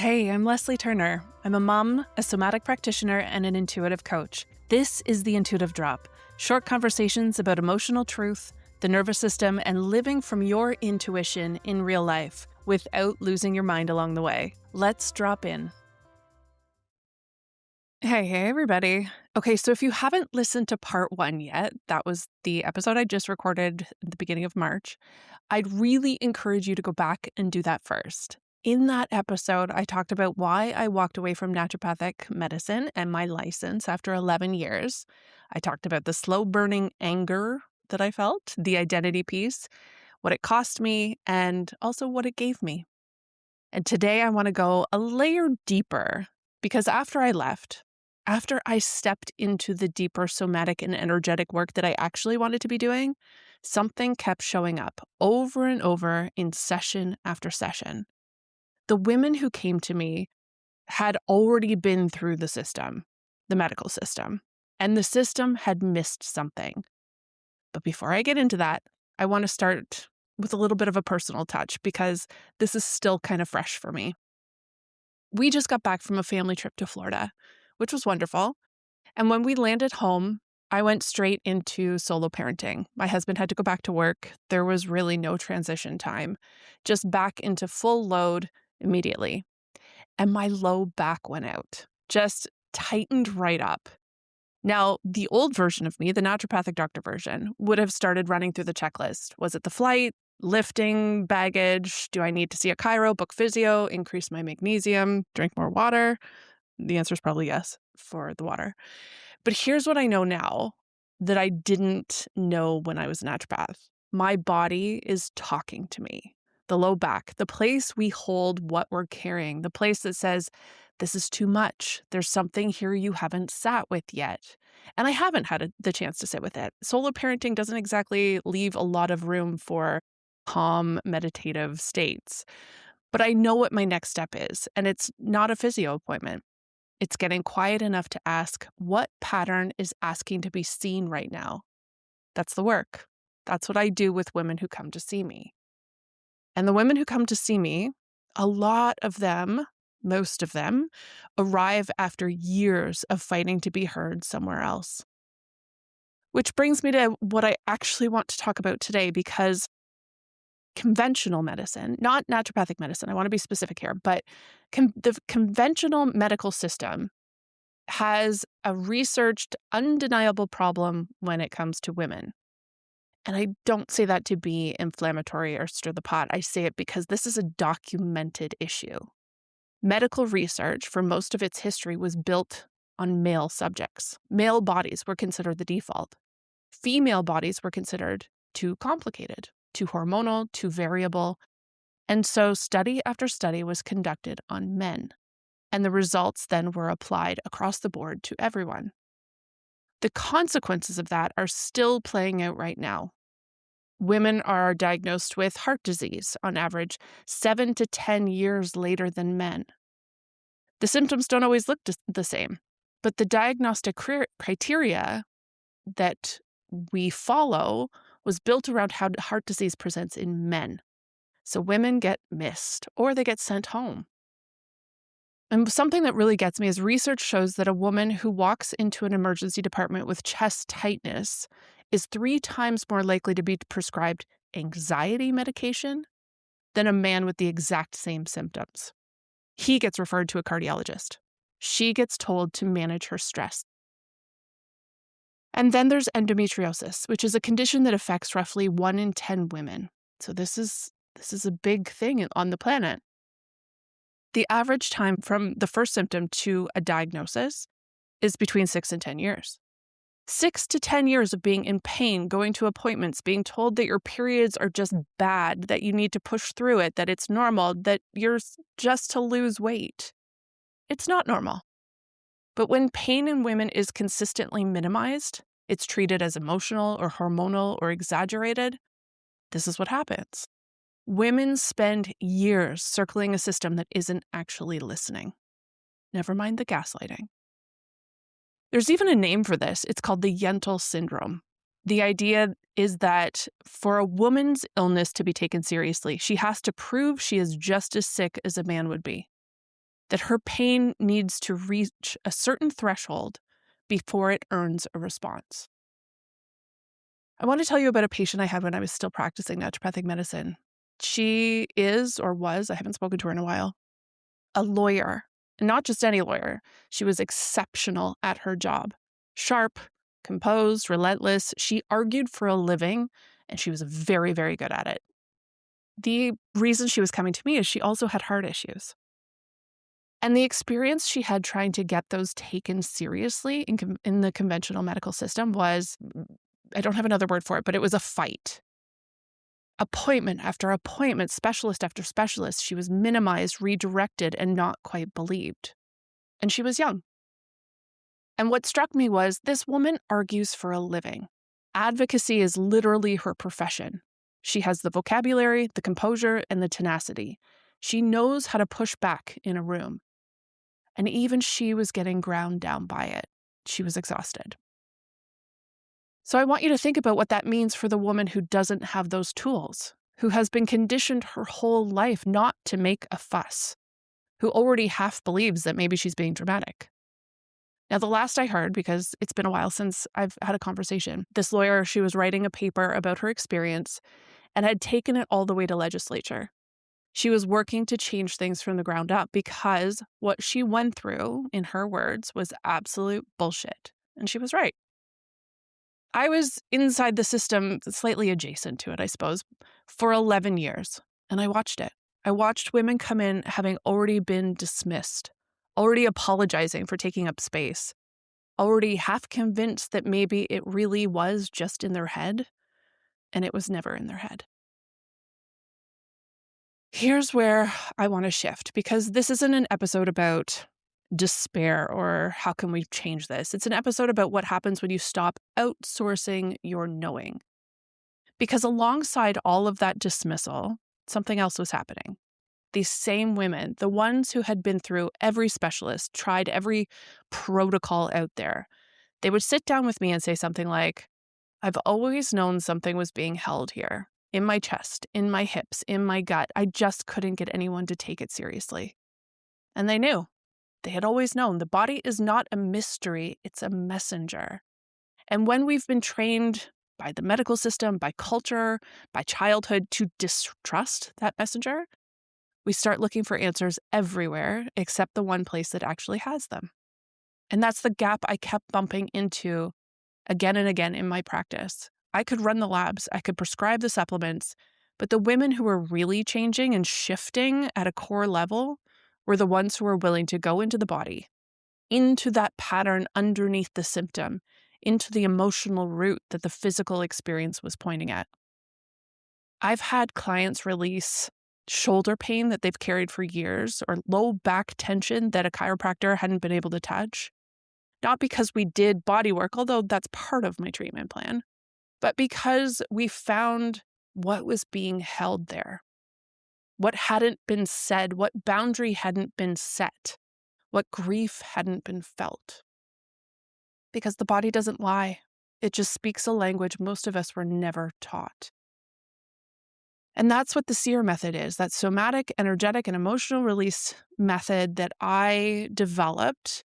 Hey, I'm Leslie Turner. I'm a mom, a somatic practitioner, and an intuitive coach. This is the Intuitive Drop, short conversations about emotional truth, the nervous system, and living from your intuition in real life without losing your mind along the way. Let's drop in. Hey, everybody. Okay, so if you haven't listened to part 1 yet, that was the episode I just recorded at the beginning of March, I'd really encourage you to go back and do that first. In that episode, I talked about why I walked away from naturopathic medicine and my license after 11 years. I talked about the slow burning anger that I felt, the identity piece, what it cost me, and also what it gave me. And today I want to go a layer deeper because after I stepped into the deeper somatic and energetic work that I actually wanted to be doing, something kept showing up over and over in session after session. The women who came to me had already been through the system, the medical system, and the system had missed something. But before I get into that, I want to start with a little bit of a personal touch because this is still kind of fresh for me. We just got back from a family trip to Florida, which was wonderful. And when we landed home, I went straight into solo parenting. My husband had to go back to work. There was really no transition time, just back into full load immediately. And my low back went out, just tightened right up. Now, the old version of me, the naturopathic doctor version, would have started running through the checklist. Was it the flight, lifting, baggage? Do I need to see a chiro, book physio, increase my magnesium, drink more water? The answer is probably yes for the water. But here's what I know now that I didn't know when I was a naturopath. My body is talking to me. The low back, the place we hold what we're carrying, the place that says, this is too much. There's something here you haven't sat with yet. And I haven't had the chance to sit with it. Solo parenting doesn't exactly leave a lot of room for calm, meditative states. But I know what my next step is, and it's not a physio appointment. It's getting quiet enough to ask, what pattern is asking to be seen right now? That's the work. That's what I do with women who come to see me. And the women who come to see me, a lot of them, most of them, arrive after years of fighting to be heard somewhere else. Which brings me to what I actually want to talk about today, because conventional medicine, not naturopathic medicine, I want to be specific here, but the conventional medical system has a researched, undeniable problem when it comes to women. And I don't say that to be inflammatory or stir the pot. I say it because this is a documented issue. Medical research, for most of its history, was built on male subjects. Male bodies were considered the default. Female bodies were considered too complicated, too hormonal, too variable. And so study after study was conducted on men. And the results then were applied across the board to everyone. The consequences of that are still playing out right now. Women are diagnosed with heart disease on average 7 to 10 years later than men. The symptoms don't always look the same, but the diagnostic criteria that we follow was built around how heart disease presents in men. So women get missed or they get sent home. And something that really gets me is research shows that a woman who walks into an emergency department with chest tightness is 3 times more likely to be prescribed anxiety medication than a man with the exact same symptoms. He gets referred to a cardiologist. She gets told to manage her stress. And then there's endometriosis, which is a condition that affects roughly 1 in 10 women. So this is a big thing on the planet. The average time from the first symptom to a diagnosis is between 6 and 10 years. 6 to 10 years of being in pain, going to appointments, being told that your periods are just bad, that you need to push through it, that it's normal, that you're just to lose weight. It's not normal. But when pain in women is consistently minimized, it's treated as emotional or hormonal or exaggerated, this is what happens. Women spend years circling a system that isn't actually listening. Never mind the gaslighting. There's even a name for this. It's called the Yentl syndrome. The idea is that for a woman's illness to be taken seriously, she has to prove she is just as sick as a man would be. that her pain needs to reach a certain threshold before it earns a response. I want to tell you about a patient I had when I was still practicing naturopathic medicine. She is or was, I haven't spoken to her in a while, a lawyer. And not just any lawyer. She was exceptional at her job. Sharp, composed, relentless. She argued for a living, and she was very, very good at it. The reason she was coming to me is she also had heart issues. And the experience she had trying to get those taken seriously in the conventional medical system was, I don't have another word for it, but it was a fight. Appointment after appointment, specialist after specialist, she was minimized, redirected, and not quite believed. And she was young. And what struck me was this woman argues for a living. Advocacy is literally her profession. She has the vocabulary, the composure, and the tenacity. She knows how to push back in a room. And even she was getting ground down by it. She was exhausted. So I want you to think about what that means for the woman who doesn't have those tools, who has been conditioned her whole life not to make a fuss, who already half believes that maybe she's being dramatic. Now, the last I heard, because it's been a while since I've had a conversation, this lawyer, she was writing a paper about her experience and had taken it all the way to legislature. She was working to change things from the ground up because what she went through, in her words, was absolute bullshit. And she was right. I was inside the system, slightly adjacent to it, I suppose, for 11 years, and I watched it. I watched women come in having already been dismissed, already apologizing for taking up space, already half convinced that maybe it really was just in their head, and it was never in their head. Here's where I want to shift, because this isn't an episode about despair or how can we change this. It's an episode about what happens when you stop outsourcing your knowing. Because alongside all of that dismissal, something else was happening. These same women, the ones who had been through every specialist, tried every protocol out there, they would sit down with me and say something like, I've always known something was being held here, in my chest, in my hips, in my gut. I just couldn't get anyone to take it seriously. And they knew. They had always known the body is not a mystery, it's a messenger. And when we've been trained by the medical system, by culture, by childhood to distrust that messenger, we start looking for answers everywhere except the one place that actually has them. And that's the gap I kept bumping into again and again in my practice. I could run the labs, I could prescribe the supplements, but the women who were really changing and shifting at a core level were the ones who were willing to go into the body, into that pattern underneath the symptom, into the emotional root that the physical experience was pointing at. I've had clients release shoulder pain that they've carried for years or low back tension that a chiropractor hadn't been able to touch. Not because we did body work, although that's part of my treatment plan, but because we found what was being held there. What hadn't been said, what boundary hadn't been set, what grief hadn't been felt. Because the body doesn't lie. It just speaks a language most of us were never taught. And that's what the SEER method is, that somatic, energetic, and emotional release method that I developed.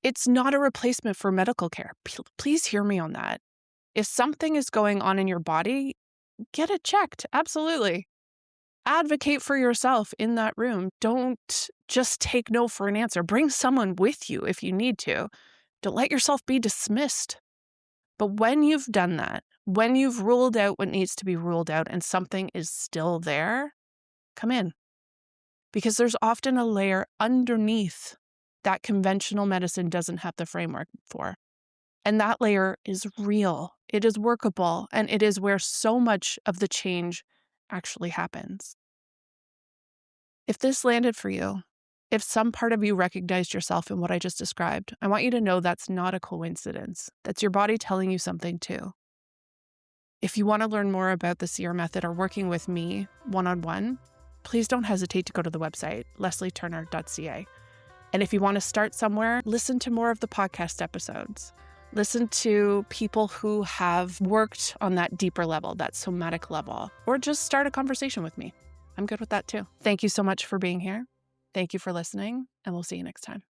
It's not a replacement for medical care. Please hear me on that. If something is going on in your body, get it checked. Absolutely. Advocate for yourself in that room. Don't just take no for an answer. Bring someone with you if you need to. Don't let yourself be dismissed. But when you've done that, when you've ruled out what needs to be ruled out and something is still there, come in. Because there's often a layer underneath that conventional medicine doesn't have the framework for. And that layer is real. It is workable. And it is where so much of the change actually happens. If this landed for you, if some part of you recognized yourself in what I just described, I want you to know that's not a coincidence. That's your body telling you something too. If you want to learn more about the SEER method or working with me one-on-one, please don't hesitate to go to the website, leslieturner.ca. And if you want to start somewhere, listen to more of the podcast episodes. Listen to people who have worked on that deeper level, that somatic level, or just start a conversation with me. I'm good with that too. Thank you so much for being here. Thank you for listening, and we'll see you next time.